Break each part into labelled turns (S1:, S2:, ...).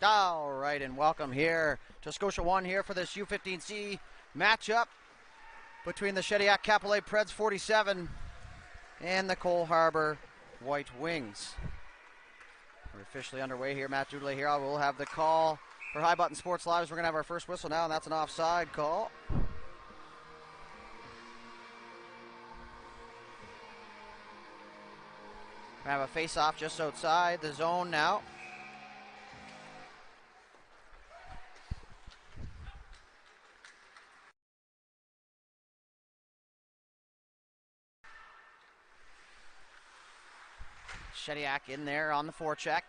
S1: All right, and welcome here to Scotia 1 here for this U15C matchup between the Shediac Pele Preds 47 and the Cole Harbour White Wings. We're officially underway here. Matt Doodley here. I will have the call for High Button Sports Live. We're going to have our first whistle now, and that's an offside call. We have a face-off just outside the zone now. Shediac in there on the forecheck.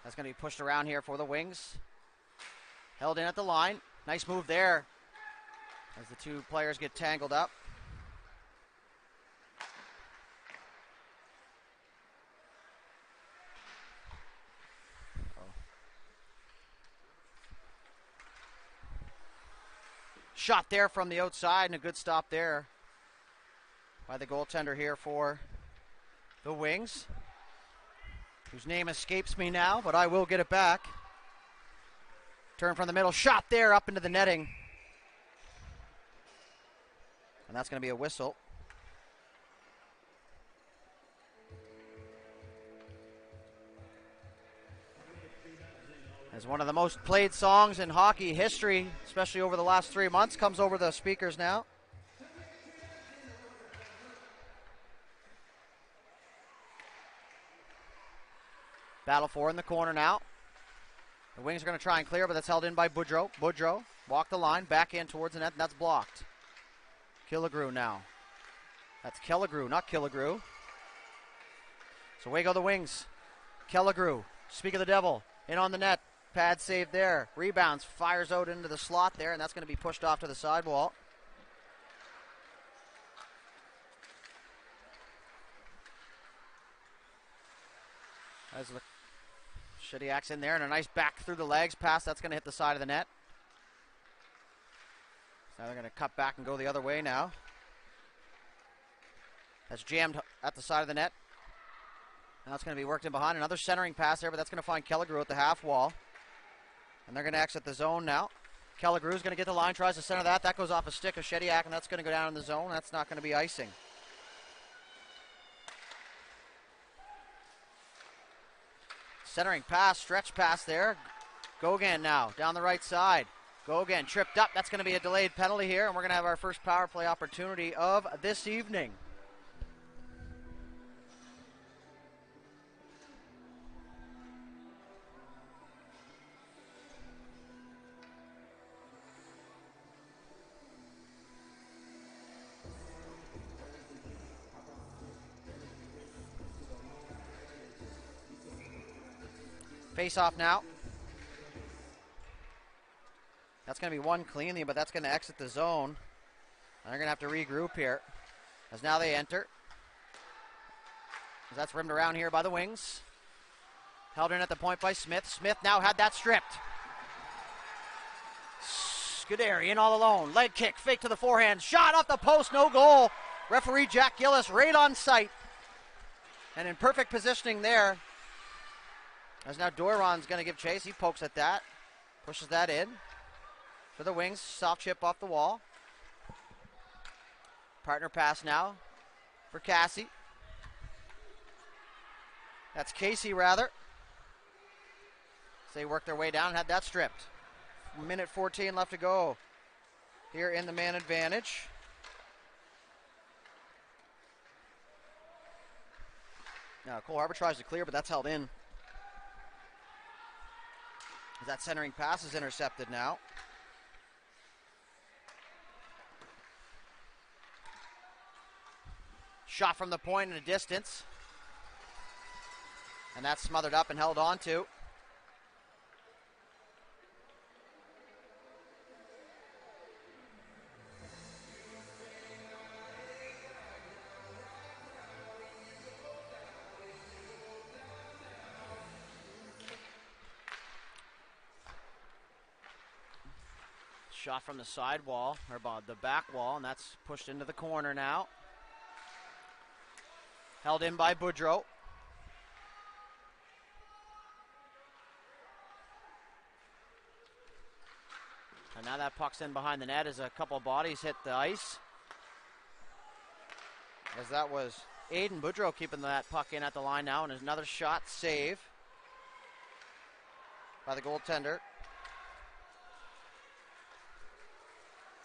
S1: That's going to be pushed around here for the Wings. Held in at the line. Nice move there as the two players get tangled up. Shot there from the outside, and a good stop there by the goaltender here for the Wings, whose name escapes me now, but I will get it back. Turn from the middle, shot there up into the netting. And that's going to be a whistle. As one of the most played songs in hockey history, especially over the last 3 months, comes over the speakers now. Battle for in the corner now. The Wings are going to try and clear, but that's held in by Boudreau. Boudreau walk the line, back in towards the net, and that's blocked. Killigrew now. That's Killigrew, not Killigrew. So away go the Wings. Killigrew, speak of the devil, in on the net. Pad save there. Rebounds, fires out into the slot there, and that's going to be pushed off to the sidewall. As the Shediac's in there, and a nice back through the legs pass. That's going to hit the side of the net. So now they're going to cut back and go the other way now. That's jammed at the side of the net. Now it's going to be worked in behind. Another centering pass there, but that's going to find Killigrew at the half wall. And they're going to exit the zone now. Killigrew's going to get the line, tries to center that. That goes off a stick of Shediac, and that's going to go down in the zone. That's not going to be icing. Centering pass, stretch pass there. Go again now, down the right side. Go again, tripped up. That's going to be a delayed penalty here, and we're going to have our first power play opportunity of this evening. Face off now. That's going to be one cleanly, but that's going to exit the zone. And they're going to have to regroup here. As now they enter. As that's rimmed around here by the Wings. Held in at the point by Smith. Smith now had that stripped. Scuderi in all alone. Leg kick, fake to the forehand. Shot off the post, no goal. Referee Jack Gillis right on sight. And in perfect positioning there. As now Doiron's going to give chase. He pokes at that. Pushes that in. For the Wings. Soft chip off the wall. Partner pass now for Cassie. That's Casey, rather. So they work their way down and had that stripped. Minute 14 left to go here in the man advantage. Now Cole Harbour tries to clear, but that's held in. As that centering pass is intercepted now. Shot from the point in a distance. And that's smothered up and held on to. Shot from the side wall, or the back wall, and that's pushed into the corner now. Held in by Boudreau. And now that puck's in behind the net as a couple of bodies hit the ice. As that was Aiden Boudreau keeping that puck in at the line now, and there's another shot save by the goaltender,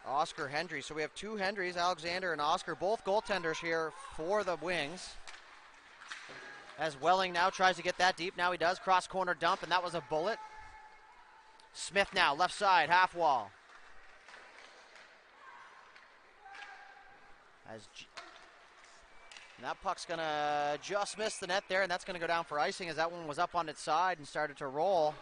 S1: Oscar Hendry. So we have two Hendrys, Alexander and Oscar, both goaltenders here for the Wings. As Welling now tries to get that deep. Now he does. Cross corner dump, and that was a bullet. Smith now, left side, half wall. And that puck's going to just miss the net there, and that's going to go down for icing as that one was up on its side and started to roll.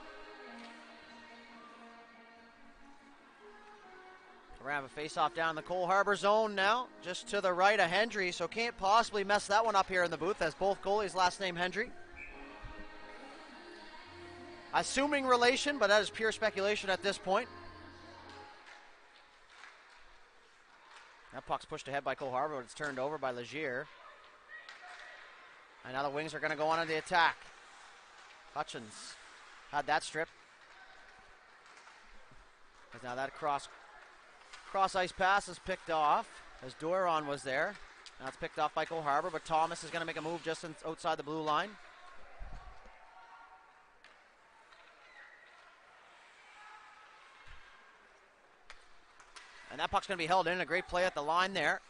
S1: We're going to have a face-off down the Cole Harbour zone now, just to the right of Hendry, so can't possibly mess that one up here in the booth as both goalies last name Hendry. Assuming relation, but that is pure speculation at this point. That puck's pushed ahead by Cole Harbour, but it's turned over by Legier. And now the Wings are going to go on to the attack. Hutchins had that strip. Because now that cross ice pass is picked off as Doiron was there. Now it's picked off by Cole Harbour, but Thomas is going to make a move just outside the blue line. And that puck's going to be held in. A great play at the line there.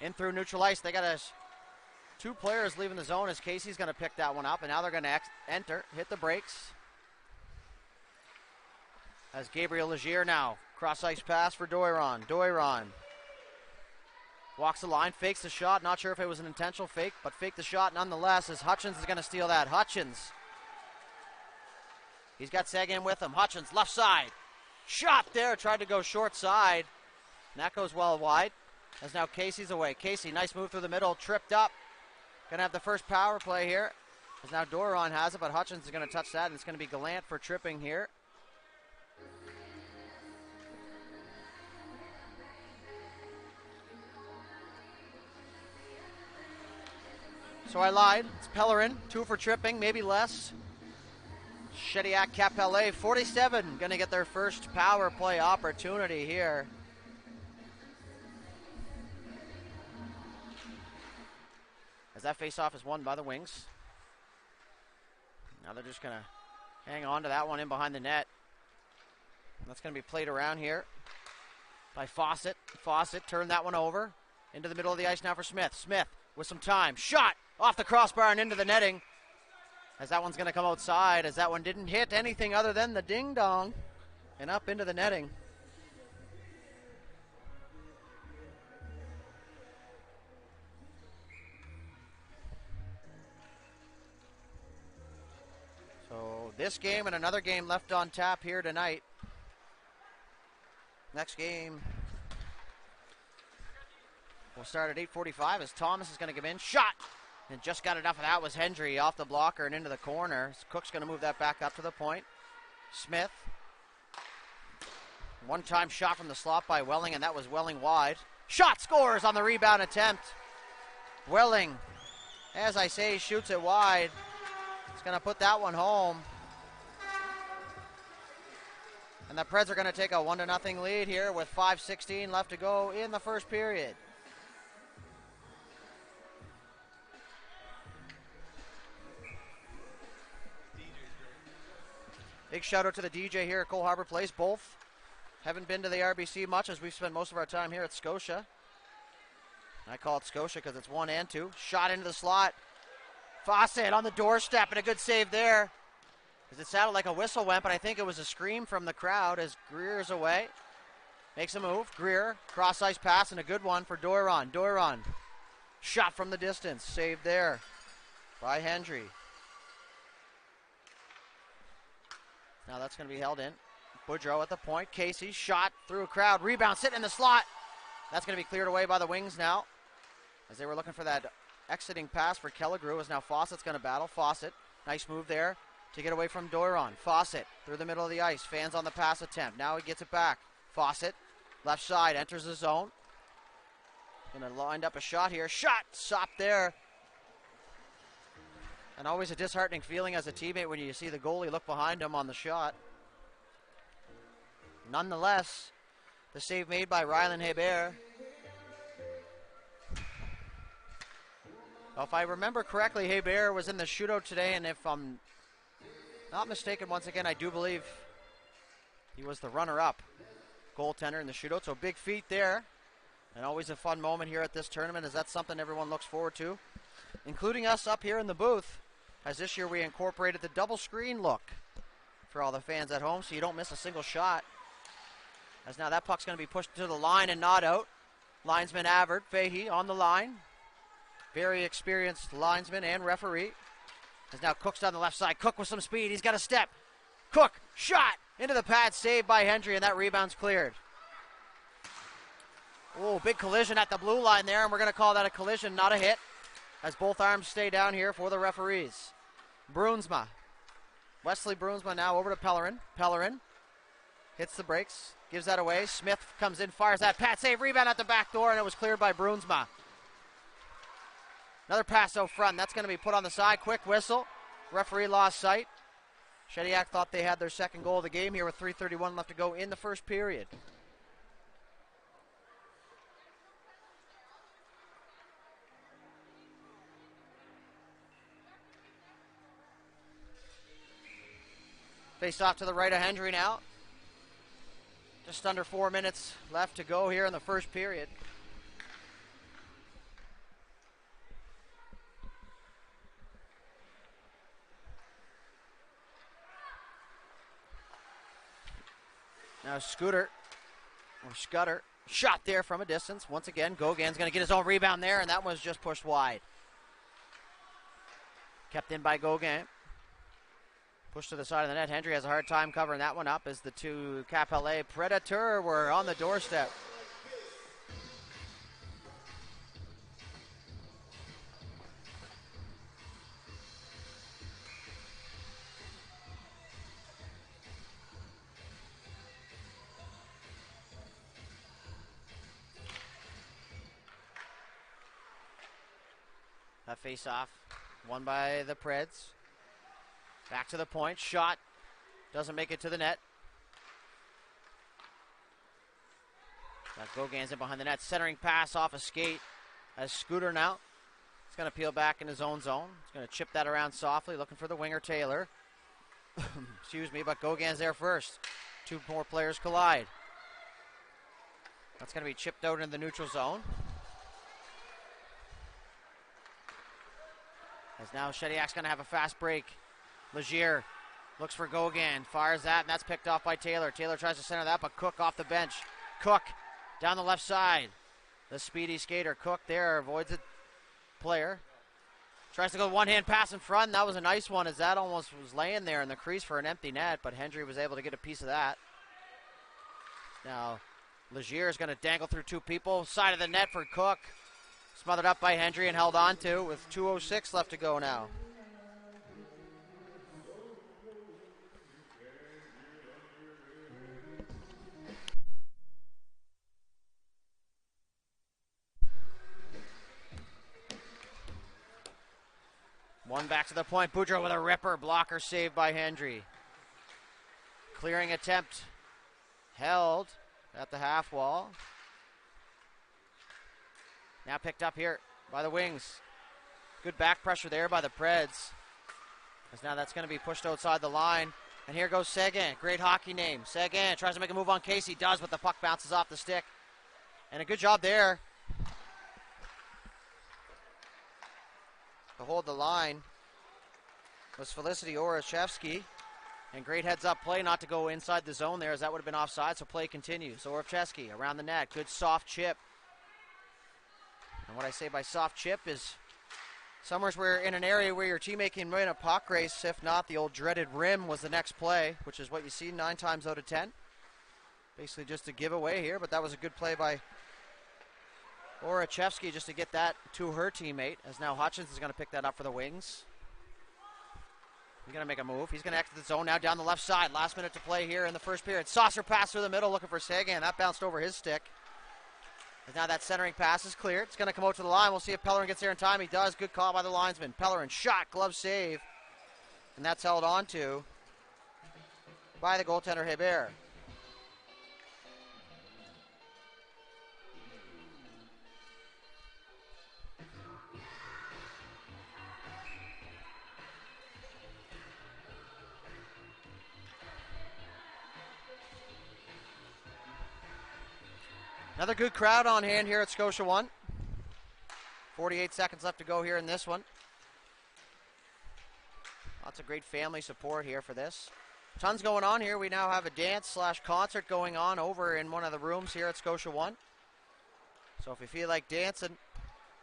S1: In through neutral ice. They got two players leaving the zone as Casey's going to pick that one up. And now they're going to enter, hit the brakes. As Gabriel Legier now. Cross ice pass for Doiron. Doiron walks the line, fakes the shot. Not sure if it was an intentional fake, but faked the shot nonetheless as Hutchins is going to steal that. Hutchins. He's got Seguin with him. Hutchins, left side. Shot there. Tried to go short side. And that goes well wide. As now Casey's away. Casey, nice move through the middle. Tripped up. Going to have the first power play here. As now Doiron has it, but Hutchins is going to touch that. And it's going to be Gallant for tripping here. So I lied. It's Pellerin, 2 for tripping, maybe less. Shediac, Pele, 47, going to get their first power play opportunity here. As that faceoff is won by the Wings. Now they're just going to hang on to that one in behind the net. That's going to be played around here by Fawcett. Fawcett turned that one over into the middle of the ice now for Smith. Smith with some time. Shot off the crossbar and into the netting. As that one's going to come outside, as that one didn't hit anything other than the ding-dong and up into the netting. So this game and another game left on tap here tonight. Next game will start at 8:45 as Thomas is going to come in. Shot! And just got enough of that was Hendry off the blocker and into the corner. Cook's going to move that back up to the point. Smith. One-time shot from the slot by Welling, and that was Welling wide. Shot scores on the rebound attempt. Welling, as I say, shoots it wide. He's going to put that one home. And the Preds are going to take a 1-0 lead here with 5:16 left to go in the first period. Big shout out to the DJ here at Cole Harbour Place. Both haven't been to the RBC much as we've spent most of our time here at Scotia. I call it Scotia because it's 1 and 2. Shot into the slot. Fawcett on the doorstep and a good save there. As it sounded like a whistle went, but I think it was a scream from the crowd as Greer's away. Makes a move. Greer, cross ice pass and a good one for Doiron. Doiron, shot from the distance. Saved there by Hendry. Now that's going to be held in. Boudreau at the point. Casey, shot through a crowd. Rebound, sitting in the slot. That's going to be cleared away by the Wings now. As they were looking for that exiting pass for Kelligrew, as now Fawcett's going to battle. Fawcett, nice move there to get away from Doiron. Fawcett through the middle of the ice. Fans on the pass attempt. Now he gets it back. Fawcett, left side, enters the zone. Going to line up a shot here. Shot, stop there. And always a disheartening feeling as a teammate when you see the goalie look behind him on the shot. Nonetheless, the save made by Rylan Hebert. Well, if I remember correctly, Hebert was in the shootout today, and if I'm not mistaken, once again, I do believe he was the runner-up goaltender in the shootout. So big feat there, and always a fun moment here at this tournament, as that's something everyone looks forward to, including us up here in the booth, as this year we incorporated the double screen look for all the fans at home, so you don't miss a single shot. As now that puck's going to be pushed to the line and not out. Linesman Avert Fahey on the line. Very experienced linesman and referee. As now Cook's down the left side. Cook with some speed. He's got a step. Cook, shot into the pad, saved by Hendry, and that rebound's cleared. Oh, big collision at the blue line there, and we're going to call that a collision, not a hit, as both arms stay down here for the referees. Brunsma. Wesley Brunsma now over to Pellerin. Pellerin hits the brakes, gives that away. Smith comes in, fires that pad save, rebound at the back door, and it was cleared by Brunsma. Another pass out front. That's going to be put on the side. Quick whistle. Referee lost sight. Shediac thought they had their second goal of the game here with 3:31 left to go in the first period. Face off to the right of Hendry now. Just under 4 minutes left to go here in the first period. Now Scudder, shot there from a distance. Once again, Gauguin's going to get his own rebound there, and that was just pushed wide. Kept in by Gauguin. Pushed to the side of the net. Hendry has a hard time covering that one up as the two Capellet Predator were on the doorstep. That face-off won by the Preds. Back to the point. Shot. Doesn't make it to the net. That Gauguin's in behind the net. Centering pass off a skate. As Scudder now. He's going to peel back in his own zone. He's going to chip that around softly. Looking for the winger, Taylor. Excuse me, but Gauguin's there first. Two more players collide. That's going to be chipped out in the neutral zone. As now Shediac's going to have a fast break. Legier looks for Gauguin, fires that, and that's picked off by Taylor. Taylor tries to center that, but Cook off the bench. Cook down the left side. The speedy skater Cook there avoids the player. Tries to go one-hand pass in front, and that was a nice one as that almost was laying there in the crease for an empty net, but Hendry was able to get a piece of that. Now Legier is going to dangle through two people. Side of the net for Cook. Smothered up by Hendry and held on to with 2:06 left to go now. One back to the point. Boudreau with a ripper. Blocker saved by Hendry. Clearing attempt held at the half wall. Now picked up here by the wings. Good back pressure there by the Preds. As now that's going to be pushed outside the line. And here goes Seguin. Great hockey name. Seguin tries to make a move on Casey. Does, but the puck bounces off the stick. And a good job there to hold the line was Felicity Orachevsky. And great heads-up play not to go inside the zone there, as that would have been offside, so play continues. Orachevsky around the net. Good soft chip. And what I say by soft chip is somewhere where in an area where your teammate can win a puck race. If not, the old dreaded rim was the next play, which is what you see 9 times out of 10. Basically just a giveaway here, but that was a good play by Orachevsky just to get that to her teammate, as now Hutchins is going to pick that up for the Wings. He's going to make a move. He's going to exit the zone now down the left side. Last minute to play here in the first period. Saucer pass through the middle looking for Sagan. That bounced over his stick. And now that centering pass is cleared. It's going to come out to the line. We'll see if Pellerin gets there in time. He does. Good call by the linesman. Pellerin shot, glove save. And that's held on to by the goaltender Hebert. Another good crowd on hand here at Scotia 1. 48 seconds left to go here in this one. Lots of great family support here for this. Tons going on here. We now have a dance/concert going on over in one of the rooms here at Scotia 1. So if you feel like dancing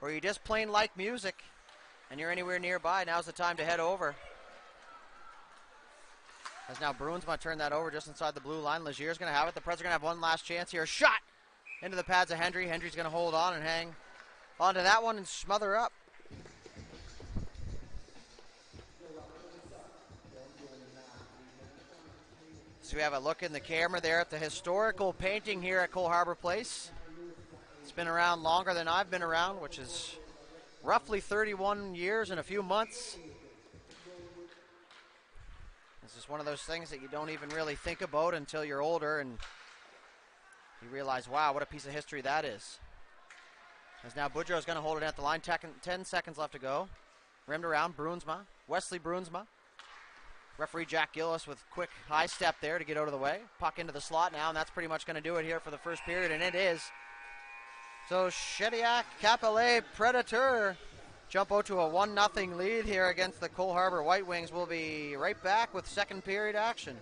S1: or you just plain like music and you're anywhere nearby, now's the time to head over. As now Bruinsma turned that over just inside the blue line. Legier's going to have it. The Preds are going to have one last chance here. Shot into the pads of Hendry. Hendry's going to hold on and hang onto that one and smother up. So we have a look in the camera there at the historical painting here at Cole Harbour Place. It's been around longer than I've been around, which is roughly 31 years and a few months. This is one of those things that you don't even really think about until you're older and you realize, wow, what a piece of history that is. As now Boudreau's going to hold it at the line. 10 seconds left to go. Rimmed around, Bruinsma, Wesley Bruinsma. Referee Jack Gillis with quick high step there to get out of the way. Puck into the slot now, and that's pretty much going to do it here for the first period, and it is. So Shediac, Pele, Predator jump out to a 1-0 lead here against the Cole Harbour White Wings. We'll be right back with second period action.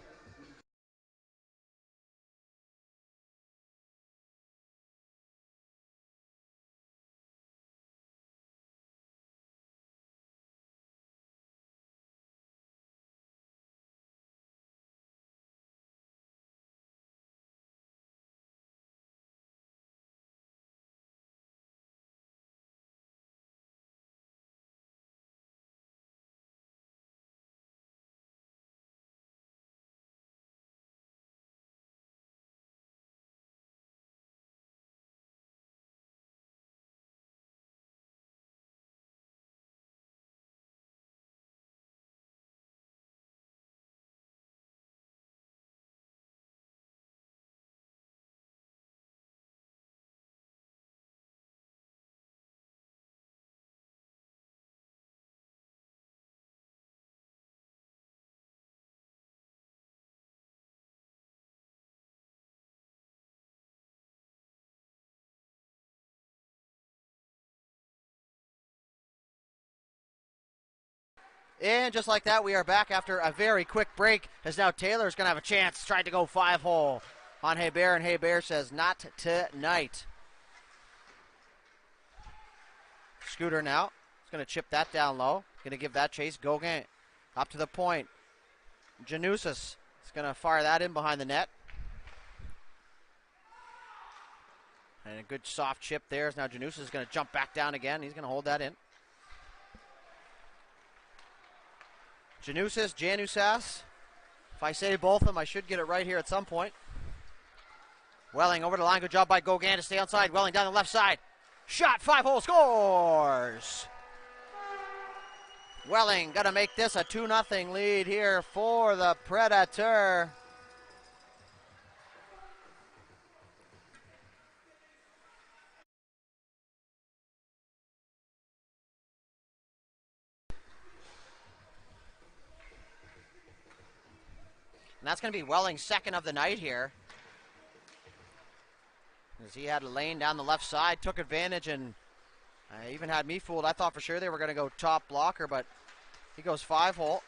S1: And just like that, we are back after a very quick break, as now Taylor's going to have a chance. Tried to go 5-hole on Harbour, and Harbour says, not tonight. Scooter now. He's going to chip that down low. Going to give that chase. Gauguin up to the point. Janusis is going to fire that in behind the net. And a good soft chip there. Now Janusis is going to jump back down again. He's going to hold that in. Janusas. If I say both of them, I should get it right here at some point. Welling over the line. Good job by Gauguin to stay outside. Welling down the left side. Shot, 5-hole, scores! Welling going to make this a 2-0 lead here for the Predator. And that's going to be Welling's second of the night here. As he had a lane down the left side, took advantage, and even had me fooled. I thought for sure they were going to go top blocker, but he goes 5-hole.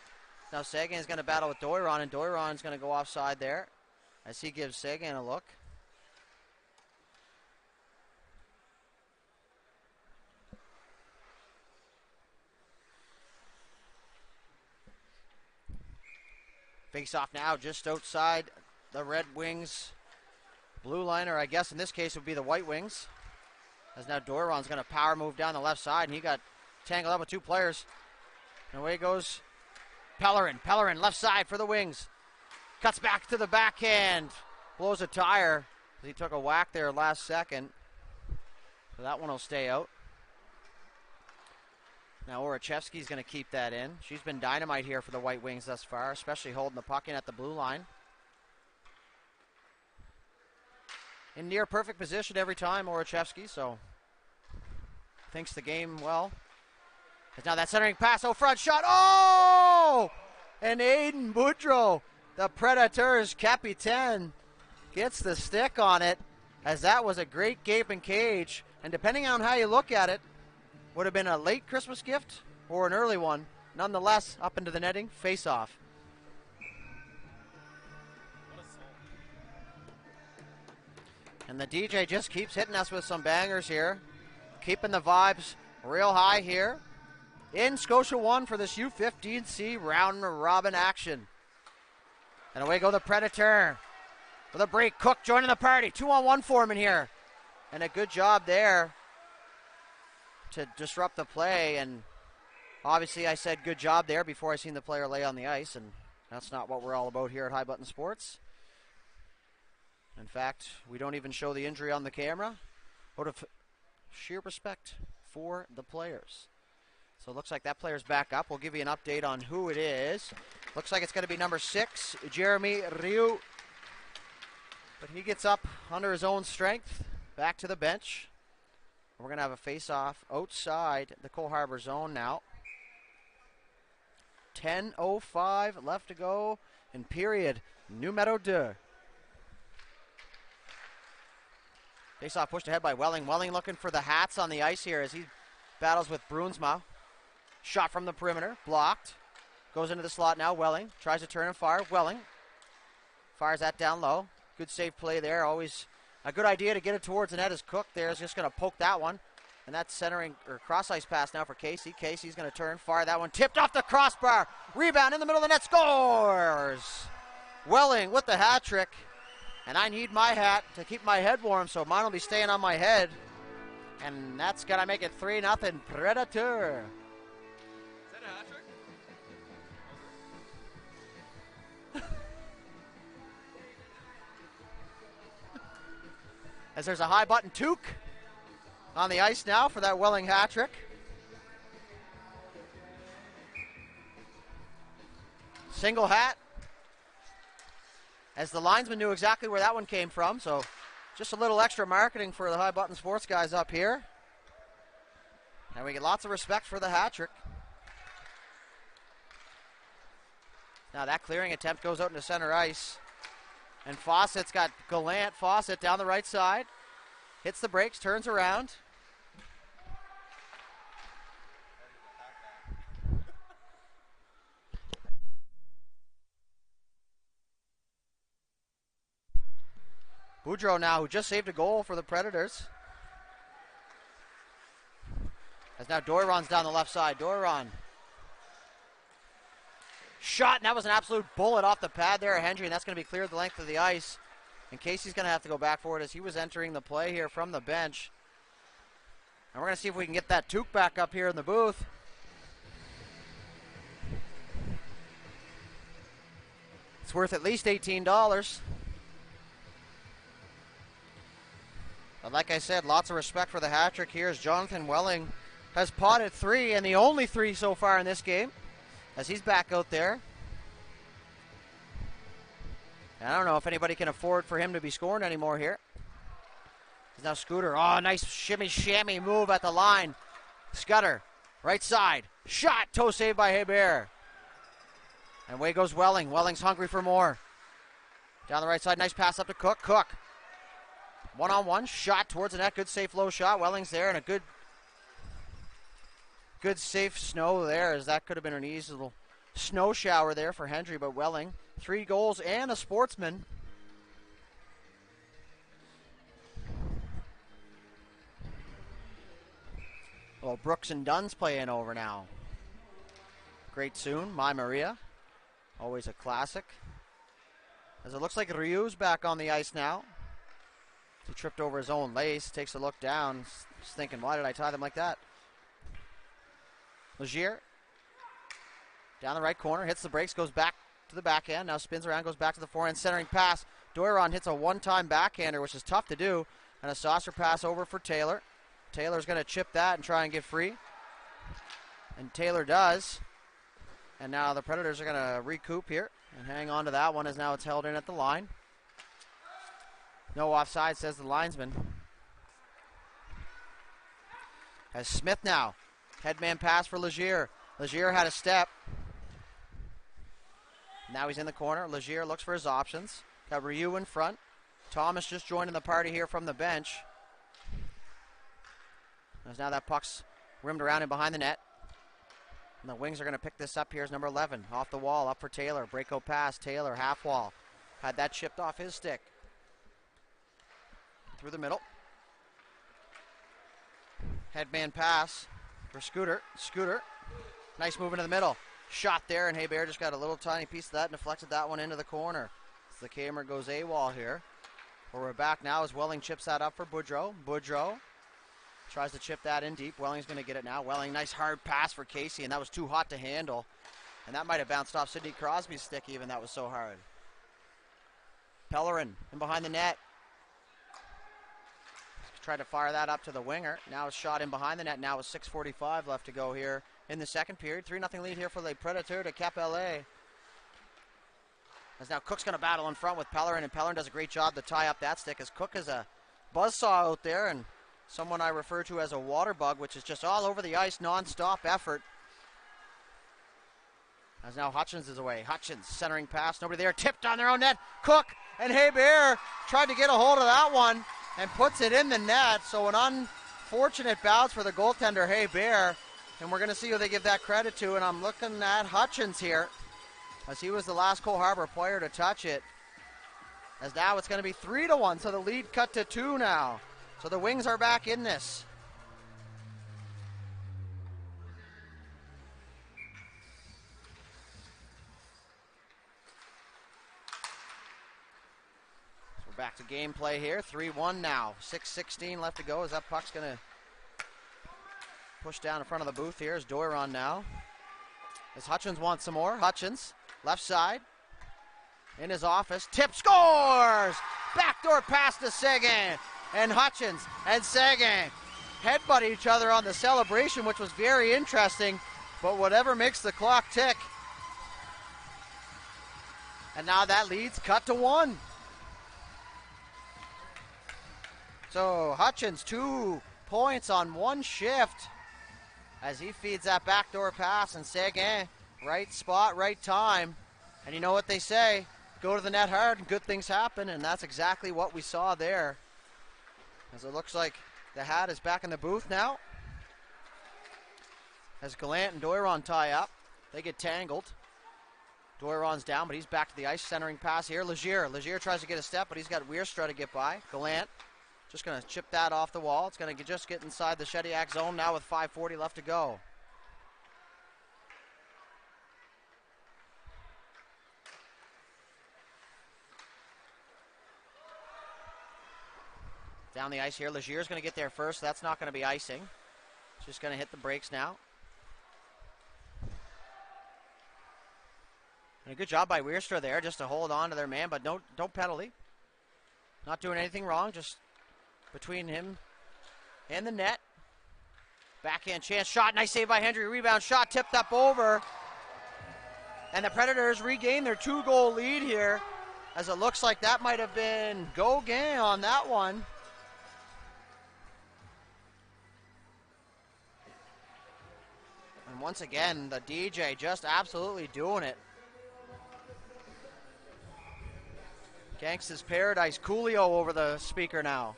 S1: Now Sagan is going to battle with Doiron, and Doiron's going to go offside there as he gives Sagan a look. Face off now just outside the Red Wings blue line, or I guess in this case it would be the White Wings. As now Doiron's going to power move down the left side, and he got tangled up with two players. And away goes Pellerin. Pellerin left side for the Wings. Cuts back to the backhand. Blows a tire. He took a whack there last second. So that one will stay out. Now Orachevsky's going to keep that in. She's been dynamite here for the White Wings thus far, especially holding the puck in at the blue line. In near perfect position every time, Orachevsky, so thinks the game well. As now that centering pass, front shot, and Aiden Boudreau, the Predators capitaine, gets the stick on it. as that was a great gaping cage, and depending on how you look at it, would have been a late Christmas gift or an early one. Nonetheless, up into the netting, face off. And the DJ just keeps hitting us with some bangers here, keeping the vibes real high here in Scotia 1 for this U15C round robin action. And away go the Predator with a break. Cook joining the party. 2-on-1 for him in here. And a good job there to disrupt the play. And obviously I said good job there before I seen the player lay on the ice. And that's not what we're all about here at High Button Sports. In fact, we don't even show the injury on the camera out of sheer respect for the players. So it looks like that player's back up. We'll give you an update on who it is. Looks like it's going to be number 6, Jeremy Rioux. But he gets up under his own strength, back to the bench. We're going to have a face-off outside the Cole Harbour zone now. 10:05 left to go in period numero 2. Face-off pushed ahead by Welling. Welling looking for the hats on the ice here as he battles with Bruinsma. Shot from the perimeter, blocked. Goes into the slot now, Welling. Tries to turn and fire, Welling. Fires that down low. Good save play there. Always a good idea to get it towards the net as Cook there is just going to poke that one. And that's centering, or cross-ice pass now for Casey. Casey's going to turn, fire that one. Tipped off the crossbar. Rebound in the middle of the net, scores! Welling with the hat trick. And I need my hat to keep my head warm, so mine will be staying on my head. And that's going to make it 3-0 Predator. As there's a high button toque on the ice now for that Welling hat trick. Single hat. As the linesman knew exactly where that one came from, so just a little extra marketing for the High Button Sports guys up here. And we get lots of respect for the hat trick. Now that clearing attempt goes out into center ice. And Fawcett's got Gallant. Fawcett down the right side. Hits the brakes, turns around. Boudreau now, who just saved a goal for the Predators. As now Doiron's down the left side. Doiron. Shot, and that was an absolute bullet off the pad there, Hendry, and that's going to be cleared the length of the ice. And Casey's going to have to go back for it as he was entering the play here from the bench. And we're going to see if we can get that toque back up here in the booth. It's worth at least $18. But like I said, lots of respect for the hat trick here as Jonathan Welling has potted 3, and the only 3 so far in this game, as he's back out there. And I don't know if anybody can afford for him to be scoring anymore here. He's now Scooter. Oh, nice shimmy-shammy move at the line. Scudder, right side. Shot, toe saved by Harbour. And away goes Welling. Welling's hungry for more. Down the right side, nice pass up to Cook. Cook. One-on-one, shot towards the net. Good safe low shot. Welling's there, and a good safe snow there, as that could have been an easy little snow shower there for Hendry, but Welling, 3 goals and a sportsman. Well, Brooks and Dunn's playing over now. Great soon, My Maria. Always a classic. As it looks like Rioux's back on the ice now. He tripped over his own lace, takes a look down, just thinking, why did I tie them like that? Legier, down the right corner, hits the brakes, goes back to the backhand, now spins around, goes back to the forehand, centering pass. Doiron hits a one-time backhander, which is tough to do, and a saucer pass over for Taylor. Taylor's going to chip that and try and get free, and Taylor does. And now the Predators are going to recoup here and hang on to that one as now it's held in at the line. No offside, says the linesman. As Smith now. Headman pass for Legier. Legier had a step. Now he's in the corner. Legier looks for his options. Got Rioux in front. Thomas just joining the party here from the bench. As now that puck's rimmed around and behind the net. And the Wings are going to pick this up. Here's number 11. Off the wall, up for Taylor. Breakout pass. Taylor, half wall. Had that chipped off his stick. Through the middle. Headman pass for Scooter. Scooter. Nice move into the middle. Shot there, and Harbour just got a little tiny piece of that and deflected that one into the corner. As the camera goes AWOL here. Where we're back now as Welling chips that up for Boudreau. Boudreau tries to chip that in deep. Welling's going to get it now. Welling, nice hard pass for Casey, and that was too hot to handle. And that might have bounced off Sidney Crosby's stick even. That was so hard. Pellerin in behind the net. Tried to fire that up to the winger. Now it's shot in behind the net. Now with 6:45 left to go here in the second period. 3-0 lead here for the Predator to Pele. As now Cook's going to battle in front with Pellerin, and Pellerin does a great job to tie up that stick as Cook is a buzzsaw out there and someone I refer to as a water bug, which is just all over the ice, non-stop effort. As now Hutchins is away. Hutchins centering pass. Nobody there. Tipped on their own net. Cook and Harbour tried to get a hold of that one and puts it in the net. So an unfortunate bounce for the goaltender, Harbour. And we're going to see who they give that credit to. And I'm looking at Hutchins here, as he was the last Cole Harbour player to touch it. As now it's going to be 3-1. So the lead cut to 2 now. So the Wings are back in this. So we're back to gameplay here. 3-1 now. 6:16 left to go as that puck's going to push down in front of the booth here. Is Doiron now. As Hutchins wants some more. Hutchins, left side. In his office. Tip, scores! Backdoor pass to Seguin. And Hutchins and Seguin headbutt each other on the celebration, which was very interesting. But whatever makes the clock tick. And now that lead's cut to 1. So Hutchins 2 points on 1 shift as he feeds that backdoor pass, and Seguin, right spot, right time. And you know what they say, go to the net hard and good things happen, and that's exactly what we saw there. As it looks like the hat is back in the booth now. As Gallant and Doiron tie up, they get tangled. Doiron's down, but he's back to the ice, centering pass here. Legier tries to get a step, but he's got Weirstraw to get by. Gallant just going to chip that off the wall. It's going to just get inside the Shediac zone now with 5:40 left to go. Down the ice here. Legier's going to get there first. That's not going to be icing. It's just going to hit the brakes now. And a good job by Weirstraw there just to hold on to their man, but don't penalty. Not doing anything wrong, just between him and the net. Backhand chance shot. Nice save by Hendry. Rebound shot tipped up over. And the Predators regain their 2-goal lead here, as it looks like that might have been Gauguin on that one. And once again, the DJ just absolutely doing it. Gangsta's Paradise, Coolio over the speaker now.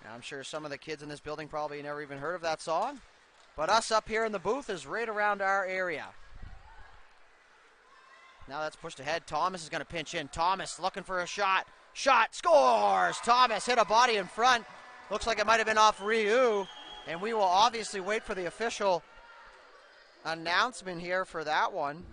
S1: Now, I'm sure some of the kids in this building probably never even heard of that song, but us up here in the booth is right around our area. Now that's pushed ahead. Thomas is going to pinch in. Thomas looking for a shot. Shot, scores! Thomas hit a body in front. Looks like it might have been off Ryu. And we will obviously wait for the official announcement here for that one.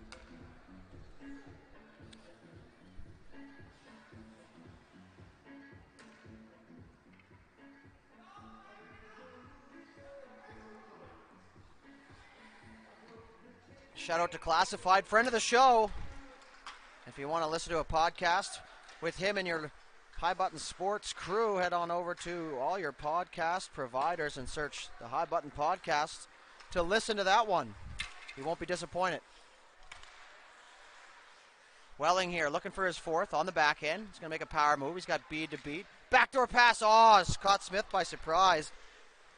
S1: Shout out to Classified, friend of the show. If you want to listen to a podcast with him and your High Button Sports crew, head on over to all your podcast providers and search the High Button Podcast to listen to that one. You won't be disappointed. Welling here, looking for his 4th on the back end. He's going to make a power move. He's got Bede to beat. Backdoor pass. Oh, it's caught Smith by surprise.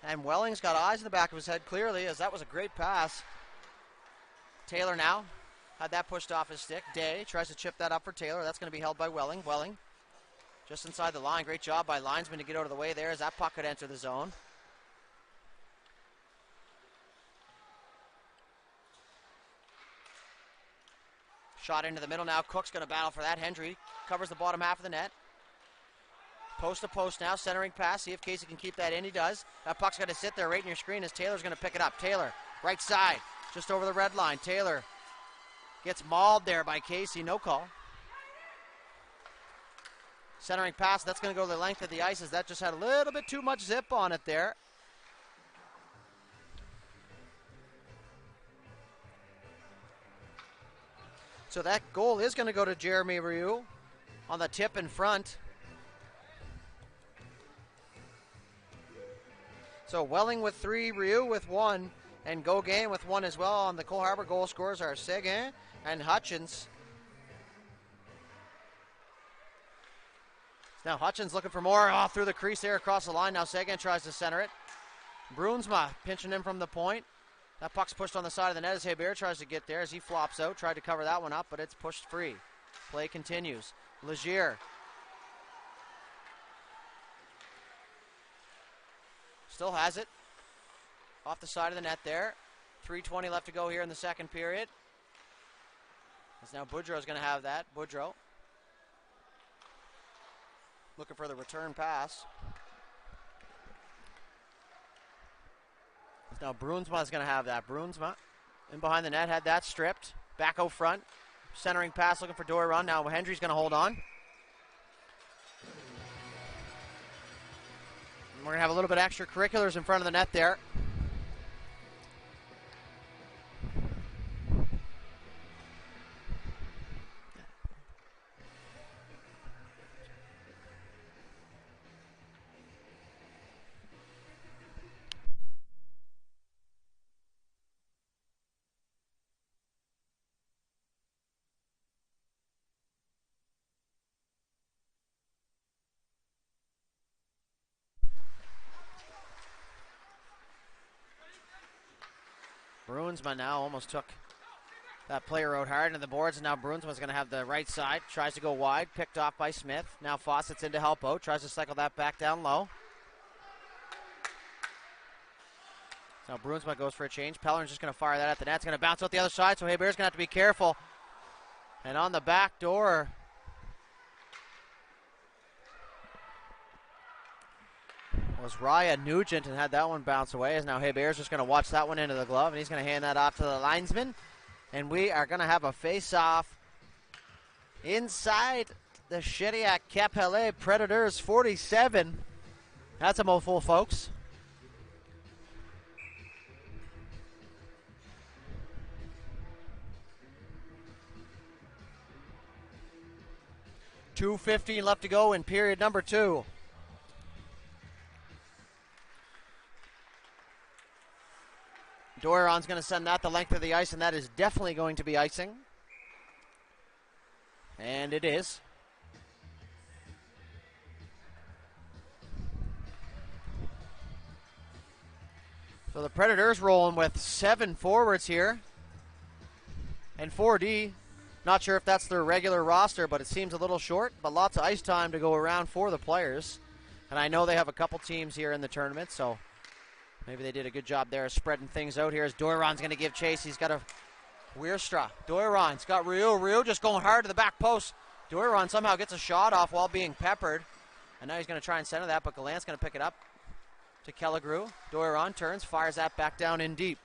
S1: And Welling's got eyes in the back of his head clearly, as that was a great pass. Taylor now Had that pushed off his stick. Day tries to chip that up for Taylor. That's going to be held by Welling. Welling just inside the line. Great job by linesman to get out of the way there as that puck could enter the zone. Shot into the middle now. Cook's going to battle for that. Hendry covers the bottom half of the net. Post to post now. Centering pass. See if Casey can keep that in. He does. That puck's going to sit there right in your screen as Taylor's going to pick it up. Taylor, right side. Just over the red line. Taylor gets mauled there by Casey. No call. Centering pass. That's going to go the length of the ice as that just had a little bit too much zip on it there. So that goal is going to go to Jeremy Rioux on the tip in front. So Welling with 3, Rioux with 1, and Gauguin with 1 as well. On the Cole Harbour goal scorers are Seguin and Hutchins. Now Hutchins looking for more through the crease there across the line. Now Seguin tries to center it. Brunsma pinching him from the point. That puck's pushed on the side of the net as Harbour tries to get there as he flops out. Tried to cover that one up, but it's pushed free. Play continues. Legier still has it. Off the side of the net there. 3:20 left to go here in the second period. As now Boudreau's going to have that. Boudreau looking for the return pass. Now Brunsma is going to have that. Brunsma in behind the net, had that stripped. Back out front. Centering pass looking for Doiron. Now Hendry's going to hold on. And we're going to have a little bit of extracurriculars in front of the net there. Brunsma now almost took that player out hard into the boards, and now Brunsma's going to have the right side. Tries to go wide, picked off by Smith. Now Fawcett's in to help out. Tries to cycle that back down low. Now Brunsma goes for a change. Peller's just going to fire that at the net. It's going to bounce out the other side, so Hebert's going to have to be careful. And on the back door, was Raya Nugent and had that one bounce away. As now Hebert's just going to watch that one into the glove, and he's going to hand that off to the linesman. And we are going to have a face-off inside the Shediac Pele Predators 47. That's a mouthful, folks. .2:15 left to go in period number 2. Doiron's going to send that the length of the ice, and that is definitely going to be icing. And it is. So the Predators rolling with 7 forwards here. And 4D. Not sure if that's their regular roster, but it seems a little short. But lots of ice time to go around for the players. And I know they have a couple teams here in the tournament, so maybe they did a good job there spreading things out here as Doiron's going to give chase. He's got a Weerstra. Doiron's got Rioux. Rioux just going hard to the back post. Doiron somehow gets a shot off while being peppered. And now he's going to try and center that, but Gallant's going to pick it up to Kelligrew. Doiron turns, fires that back down in deep.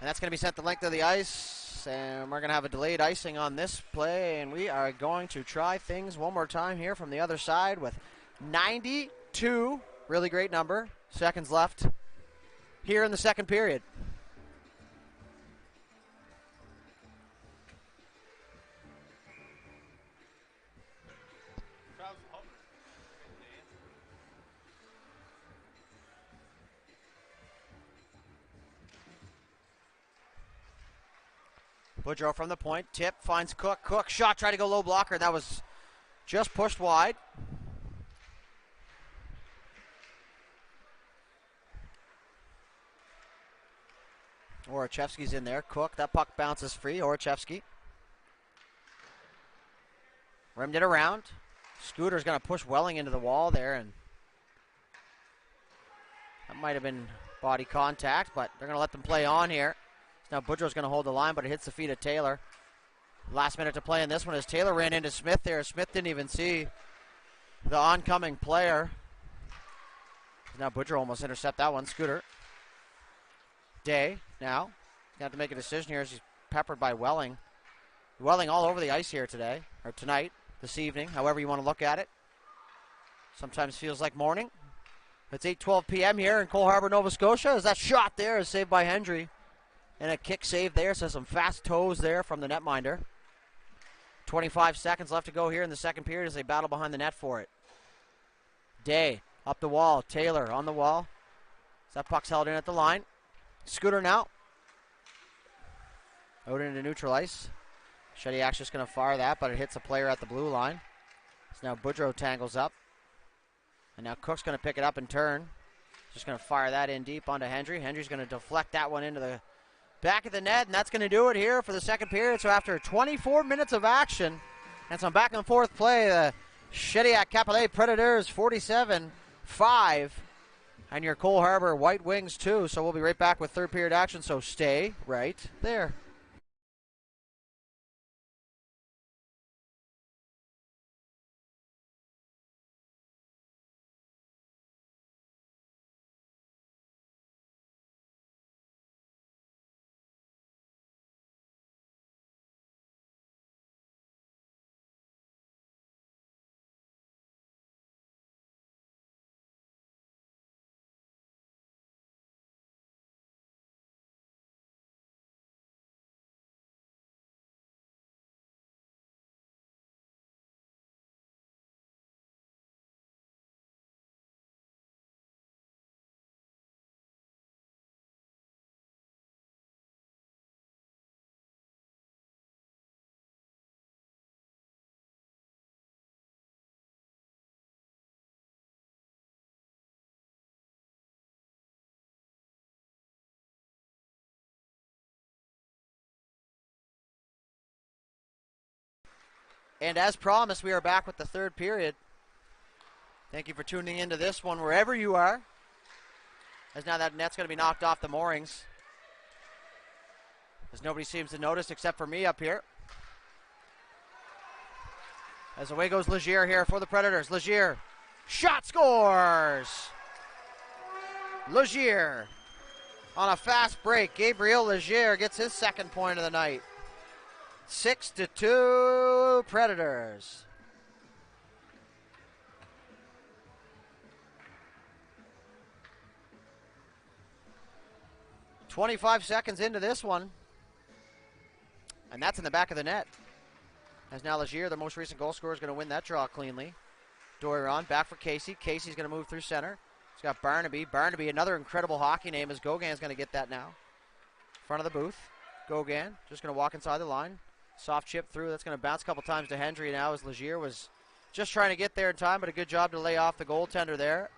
S1: And that's going to be sent the length of the ice. And we're going to have a delayed icing on this play. And we are going to try things one more time here from the other side with 92, really great number, seconds left here in the second period. Boudreau from the point, tip, finds Cook. Cook shot, tried to go low blocker. That was just pushed wide. Orachevsky's in there. Cook, that puck bounces free. Orachevsky rimmed it around. Scooter's going to push Welling into the wall there, and that might have been body contact, but they're going to let them play on here. So now Boudreau's going to hold the line, but it hits the feet of Taylor. Last minute to play in this one as Taylor ran into Smith there. Smith didn't even see the oncoming player. Now Boudreau almost intercept that one. Scooter. Day now. He's got to make a decision here as he's peppered by Welling. Welling all over the ice here today, or tonight, this evening, however you want to look at it. Sometimes feels like morning. It's 8:12 p.m. here in Cole Harbour, Nova Scotia. As that shot there is saved by Hendry. And a kick save there, so some fast toes there from the netminder. 25 seconds left to go here in the second period as they battle behind the net for it. Day up the wall. Taylor on the wall. So that puck's held in at the line. Scooter now. Out into neutral ice. Shediac's just going to fire that, but it hits a player at the blue line. So now Boudreau tangles up. And now Cook's going to pick it up and turn. Just going to fire that in deep onto Hendry. Hendry's going to deflect that one into the back of the net, and that's going to do it here for the second period. So after 24 minutes of action and some back and forth play, the Shediac Pele Predators 47-5. And your Cole Harbour White Wings 2. So we'll be right back with third period action, so stay right there. And as promised, we are back with the third period. Thank you for tuning into this one wherever you are. As now that net's going to be knocked off the moorings. As nobody seems to notice except for me up here. As away goes Legier here for the Predators. Legier, shot, scores! Legier on a fast break. Gabriel Legier gets his second point of the night. 6-2 Predators. "25 seconds into this one. And that's in the back of the net. As now Legier, the most recent goal scorer, is going to win that draw cleanly. Doiron back for Casey. Casey's going to move through center. He's got Barnaby. Barnaby, another incredible hockey name, as Gauguin's going to get that now. Front of the booth. Gauguin just going to walk inside the line. Soft chip through. That's going to bounce a couple times to Hendry now as Legier was just trying to get there in time, but a good job to lay off the goaltender there.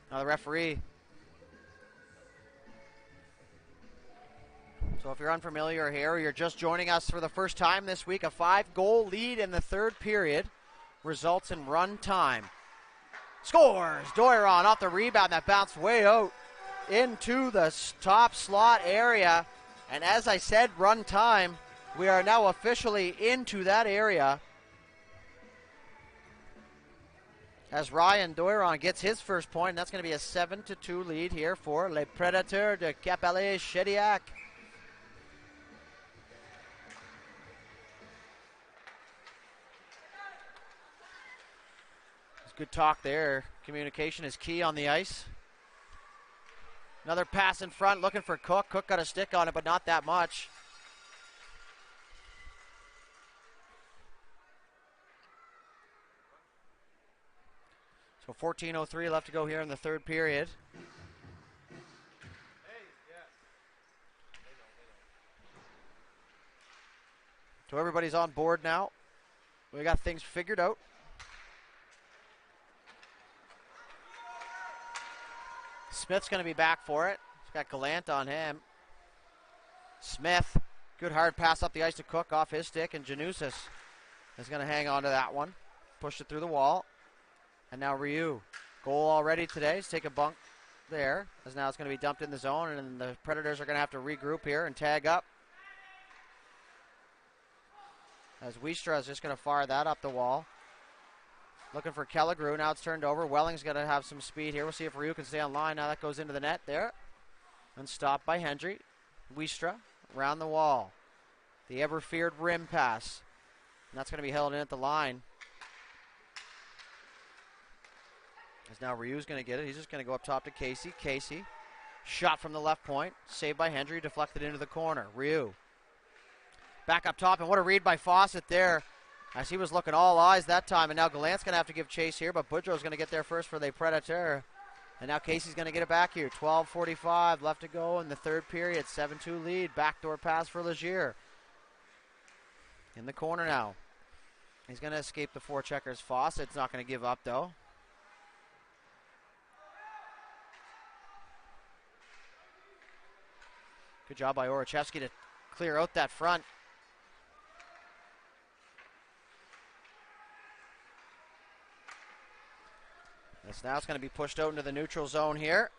S1: Now the referee. So if you're unfamiliar here, or you're just joining us for the first time this week, a 5-goal lead in the third period results in run time. Scores! Doiron off the rebound that bounced way out into the top slot area. And as I said, run time. We are now officially into that area. As Ryan Doiron gets his first point, and that's going to be a 7-2 lead here for Les Prédateurs de Pele Shediac. Good talk there. Communication is key on the ice. Another pass in front, looking for Cook. Cook got a stick on it, but not that much. So 14:03 left to go here in the third period. So everybody's on board now. We got things figured out. Smith's going to be back for it. He's got Gallant on him. Smith, good hard pass up the ice to Cook off his stick, and Janusis is going to hang on to that one. Pushed it through the wall. And now Ryu. Goal already today. He's taking a bunk there, as now it's going to be dumped in the zone, and the Predators are going to have to regroup here and tag up. As Wiestra is just going to fire that up the wall. Looking for Kelligrew. Now it's turned over. Welling's going to have some speed here. We'll see if Ryu can stay on line. Now that goes into the net there. And stopped by Hendry. Wiestra around the wall. The ever-feared rim pass. And that's going to be held in at the line. As now Ryu's going to get it. He's just going to go up top to Casey. Casey. Shot from the left point. Saved by Hendry. Deflected into the corner. Ryu. Back up top. And what a read by Fawcett there. As he was looking all eyes that time. And now Gallant's going to have to give chase here. But Boudreau's going to get there first for the Predator. And now Casey's going to get it back here. 12:45 left to go in the third period. 7-2 lead. Backdoor pass for Legier. In the corner now. He's going to escape the four checkers. Fawcett's not going to give up though. Good job by Orachevsky to clear out that front. Now it's going to be pushed out into the neutral zone here.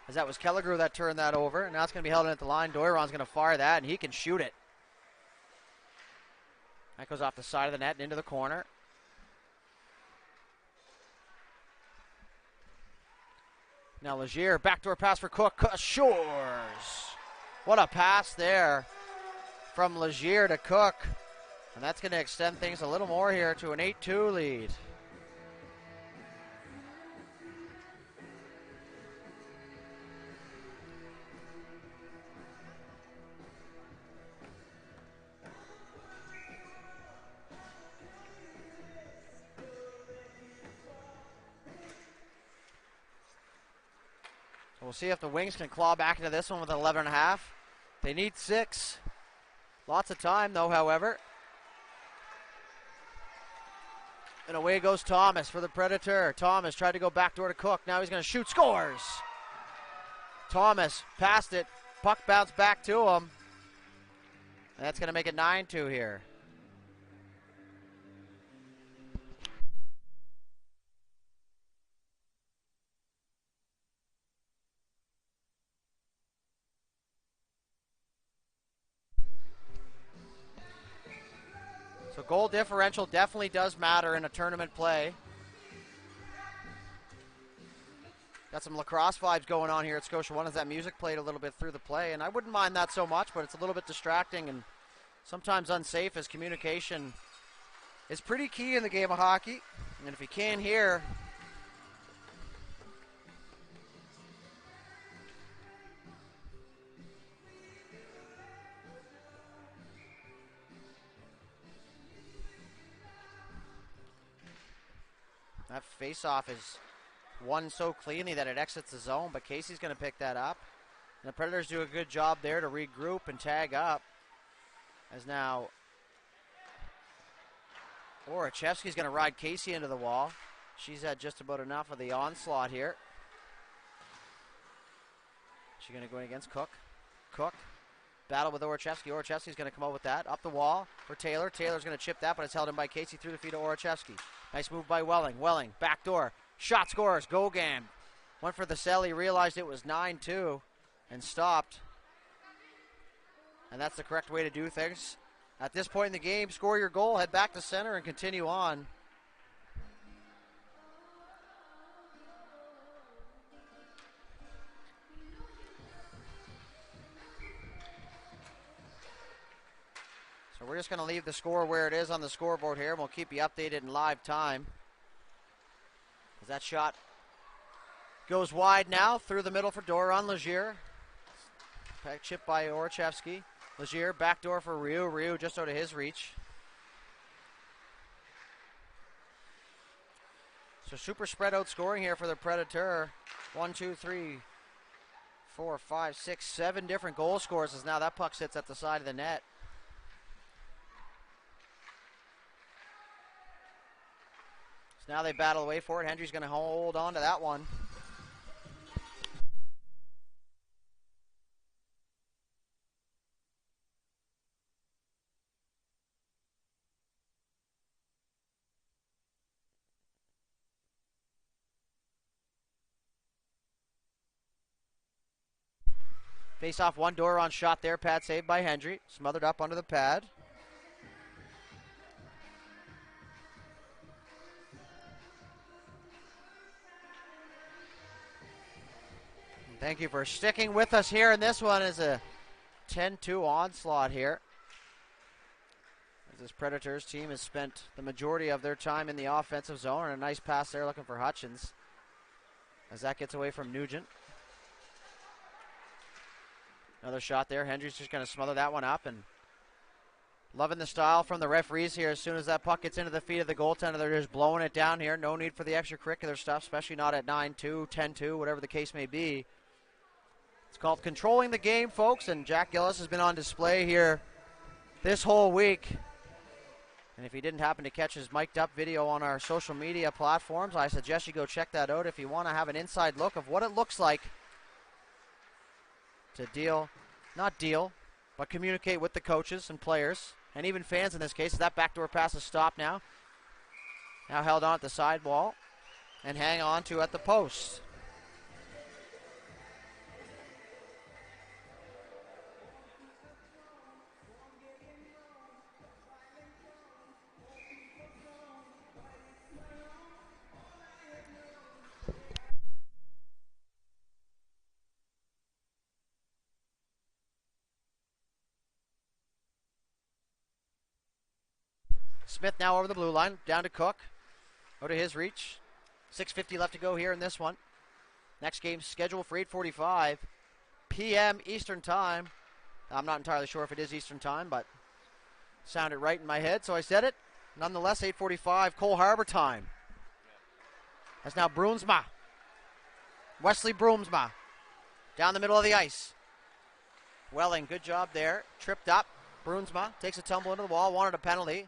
S1: As that was Kelligrew that turned that over. Now it's going to be held in at the line. Doiron's going to fire that, and he can shoot it. That goes off the side of the net and into the corner. Now Legier, backdoor pass for Cook. Shores. What a pass there from Legier to Cook. And that's going to extend things a little more here to an 8-2 lead. We'll see if the Wings can claw back into this one with 11.5. They need 6. Lots of time, though, however. And away goes Thomas for the Predator. Thomas tried to go backdoor to Cook. Now he's going to shoot. Scores! Thomas passed it. Puck bounced back to him. And that's going to make it 9-2 here. So goal differential definitely does matter in a tournament play. Got some lacrosse vibes going on here at Scotia One as that music played a little bit through the play, and I wouldn't mind that so much, but it's a little bit distracting and sometimes unsafe as communication is pretty key in the game of hockey. And if you can't hear, that face-off is won so cleanly that it exits the zone, but Casey's going to pick that up. And the Predators do a good job there to regroup and tag up. As now Orachevsky's going to ride Casey into the wall. She's had just about enough of the onslaught here. She's going to go in against Cook. Cook. Battle with Orachevsky. Orachevsky's going to come out with that. Up the wall for Taylor. Taylor's going to chip that, but it's held in by Casey through the feet of Orachevsky. Nice move by Welling. Welling, backdoor. Shot scores. Gogam. Went for the cell. He realized it was 9-2 and stopped. And that's the correct way to do things. At this point in the game, score your goal, head back to center, and continue on. So we're just going to leave the score where it is on the scoreboard here, and we'll keep you updated in live time. As that shot goes wide now through the middle for Doron Legier. Chip by Orachevsky. Legier, backdoor for Ryu. Ryu just out of his reach. So super spread out scoring here for the Predator. 1, 2, 3, 4, 5, 6, 7 different goal scorers as now that puck sits at the side of the net. So now they battle away for it. Hendry's going to hold on to that one. Face off one door on shot there. Pad saved by Hendry. Smothered up under the pad. Thank you for sticking with us here. And this one is a 10-2 onslaught here. As this Predators team has spent the majority of their time in the offensive zone. And a nice pass there looking for Hutchins. As that gets away from Nugent. Another shot there. Hendry's just going to smother that one up. And loving the style from the referees here. As soon as that puck gets into the feet of the goaltender, they're just blowing it down here. No need for the extracurricular stuff, especially not at 9-2, 10-2, whatever the case may be. It's called controlling the game, folks, and Jack Gillis has been on display here this whole week. And if you didn't happen to catch his mic'd up video on our social media platforms, I suggest you go check that out if you want to have an inside look of what it looks like to but communicate with the coaches and players, and even fans in this case. That backdoor pass is stopped now. Now held on at the sidewall and hang on to at the post. Smith now over the blue line, down to Cook. Go to his reach. 6:50 left to go here in this one. Next game scheduled for 8:45 p.m. Eastern Time. I'm not entirely sure if it is Eastern Time, but sounded right in my head, so I said it. Nonetheless, 8:45 Cole Harbour time. That's now Broomsma. Wesley Broomsma. Down the middle of the ice. Welling, good job there. Tripped up. Broomsma takes a tumble into the wall, wanted a penalty.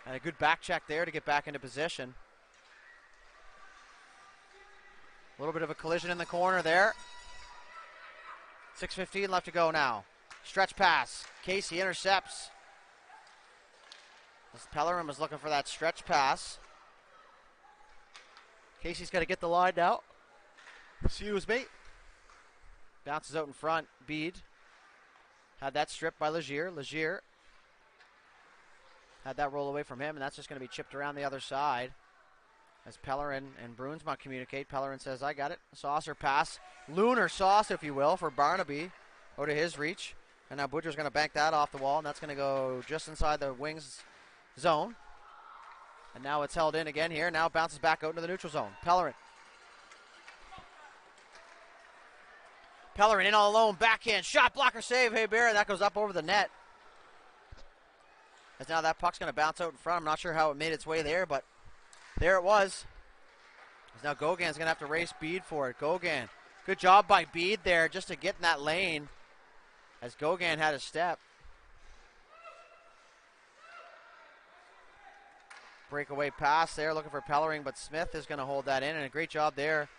S1: And a good back check there to get back into position. A little bit of a collision in the corner there. 6:15 left to go now. Stretch pass. Casey intercepts. As Pellerin was looking for that stretch pass. Casey's got to get the line now. Excuse me. Bounces out in front. Bede had that stripped by Legier. Legier had that roll away from him, and that's just going to be chipped around the other side. As Pellerin and Bruinsma communicate, Pellerin says, I got it. Saucer pass. Lunar sauce, if you will, for Barnaby. Go to his reach. And now Boudreau's going to bank that off the wall, and that's going to go just inside the wings zone. And now it's held in again here. Now it bounces back out into the neutral zone. Pellerin. Pellerin in all alone. Backhand. Shot blocker save. Hey, Bear. That goes up over the net. As now that puck's going to bounce out in front. I'm not sure how it made its way there, but there it was. As now Gogan's going to have to race Bede for it. Gogan. Good job by Bede there just to get in that lane. As Gogan had a step. Breakaway pass there, looking for Pellerin, but Smith is going to hold that in, and a great job there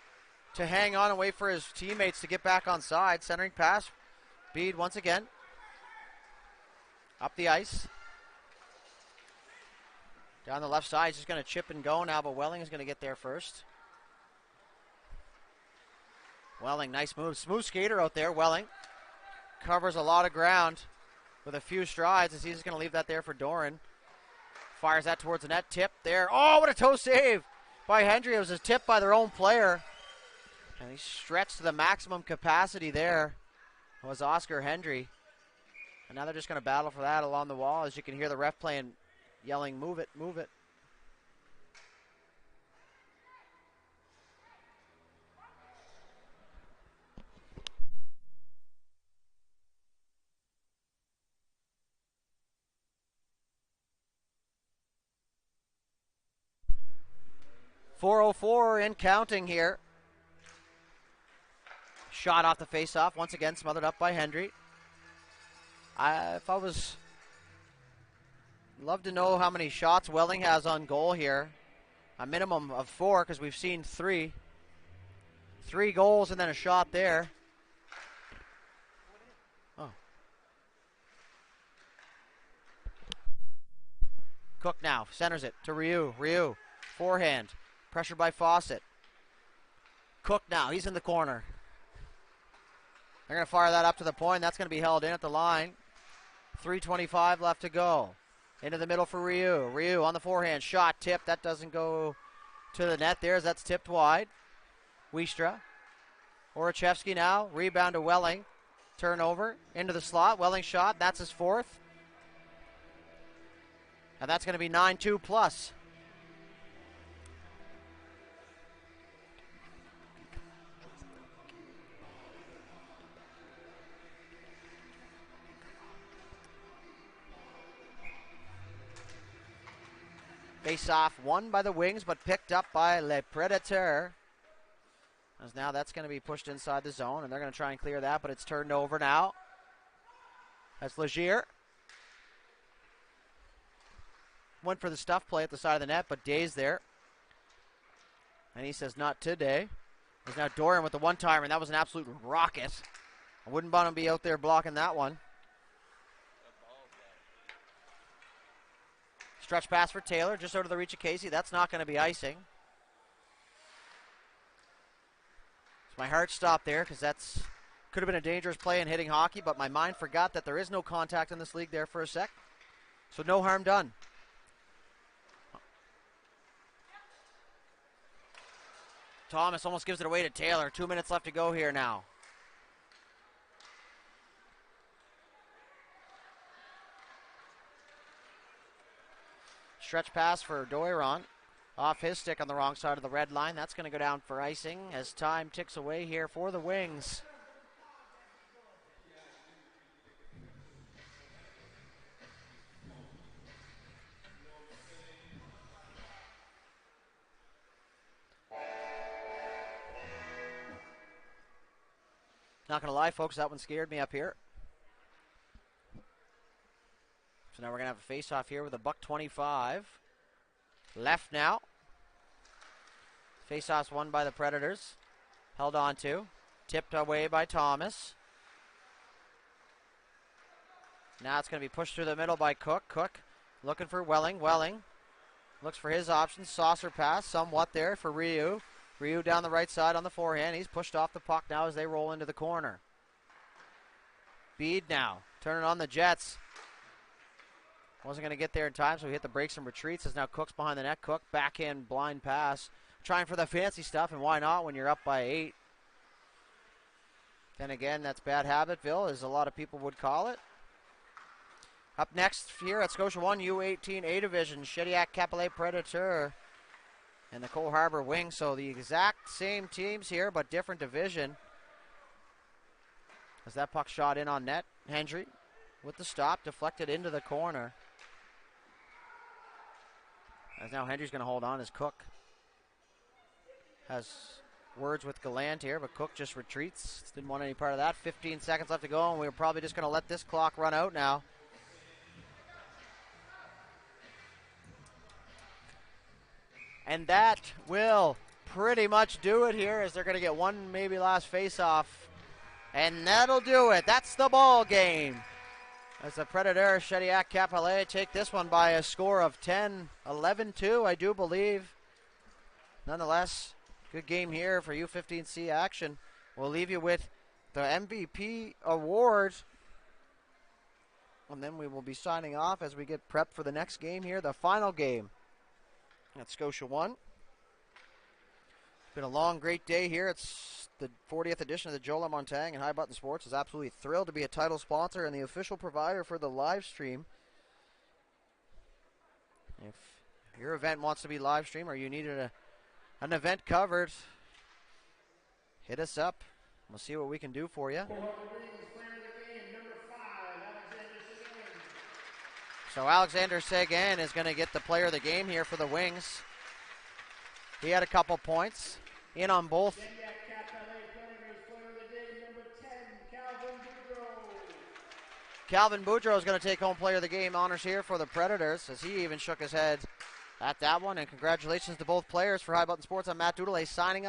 S1: to hang on and wait for his teammates to get back on side. Centering pass. Bede once again. Up the ice. Down the left side, he's just going to chip and go now, but Welling is going to get there first. Welling, nice move. Smooth skater out there, Welling. Covers a lot of ground with a few strides, as he's just going to leave that there for Doran. Fires that towards the net. Tip there. Oh, what a toe save by Hendry. It was a tip by their own player. And he stretched to the maximum capacity there. It was Oscar Hendry. And now they're just going to battle for that along the wall, as you can hear the ref playing, yelling, move it, move it. .404 and counting here. Shot off the faceoff, once again smothered up by Hendry. Love to know how many shots Welling has on goal here. A minimum of 4, because we've seen 3. 3 goals and then a shot there. Oh. Cook now centers it to Ryu. Ryu, forehand. Pressured by Fawcett. Cook now. He's in the corner. They're going to fire that up to the point. That's going to be held in at the line. 3:25 left to go. Into the middle for Ryu. Ryu on the forehand. Shot, tip. That doesn't go to the net there as that's tipped wide. Wiestra. Orachevsky now. Rebound to Welling. Turnover. Into the slot. Welling shot. That's his fourth. And that's going to be 9-2 plus. Face off won by the Wings, but picked up by Le Predateur. As now that's going to be pushed inside the zone, and they're going to try and clear that, but it's turned over now. That's Legier. Went for the stuff play at the side of the net, but Day's there. And he says, not today. There's now Dorian with the one-timer, and that was an absolute rocket. I wouldn't want to be out there blocking that one. Stretch pass for Taylor, just out of the reach of Casey. That's not going to be icing. So my heart stopped there because that's could have been a dangerous play in hitting hockey, but my mind forgot that there is no contact in this league there for a sec. So no harm done. Thomas almost gives it away to Taylor. 2 minutes left to go here now. Stretch pass for Doiron. Off his stick on the wrong side of the red line. That's going to go down for icing as time ticks away here for the Wings. Not going to lie, folks, that one scared me up here. So now we're going to have a face-off here with a $1:25 left now. Face-off's won by the Predators. Held on to. Tipped away by Thomas. Now it's going to be pushed through the middle by Cook. Cook looking for Welling. Welling looks for his options. Saucer pass somewhat there for Ryu. Ryu down the right side on the forehand. He's pushed off the puck now as they roll into the corner. Bede now turning on the Jets. Wasn't going to get there in time, so he hit the brakes and retreats as now Cook's behind the net. Cook, backhand blind pass. Trying for the fancy stuff, and why not when you're up by 8? Then again, that's bad habit-ville, as a lot of people would call it. Up next here at Scotia 1, U18 A Division, Shediac Pele Predateur and the Cole Harbour Wings. So the exact same teams here, but different division. As that puck shot in on net, Hendry with the stop, deflected into the corner. As now Hendry's going to hold on as Cook has words with Gallant here, but Cook just retreats. Didn't want any part of that. 15 seconds left to go, and we're probably just going to let this clock run out now. And that will pretty much do it here, as they're going to get one maybe last face-off. And that'll do it. That's the ball game. As the Predator Shediac Pele take this one by a score of 10-11-2, I do believe. Nonetheless, good game here for U15C action. We'll leave you with the MVP award. And then we will be signing off as we get prepped for the next game here, the final game at Scotia 1. It's been a long, great day here. It's the 40th edition of the Joe LeMontagne, and High Button Sports is absolutely thrilled to be a title sponsor and the official provider for the live stream. If your event wants to be live streamed or you needed an event covered, hit us up. We'll see what we can do for you. So Alexander Seguin is going to get the player of the game here for the Wings. He had a couple points in on both. Calvin Boudreau is going to take home player of the game honors here for the Predators, as he even shook his head at that one. And congratulations to both players. For High Button Sports, I'm Matt Doodle signing off.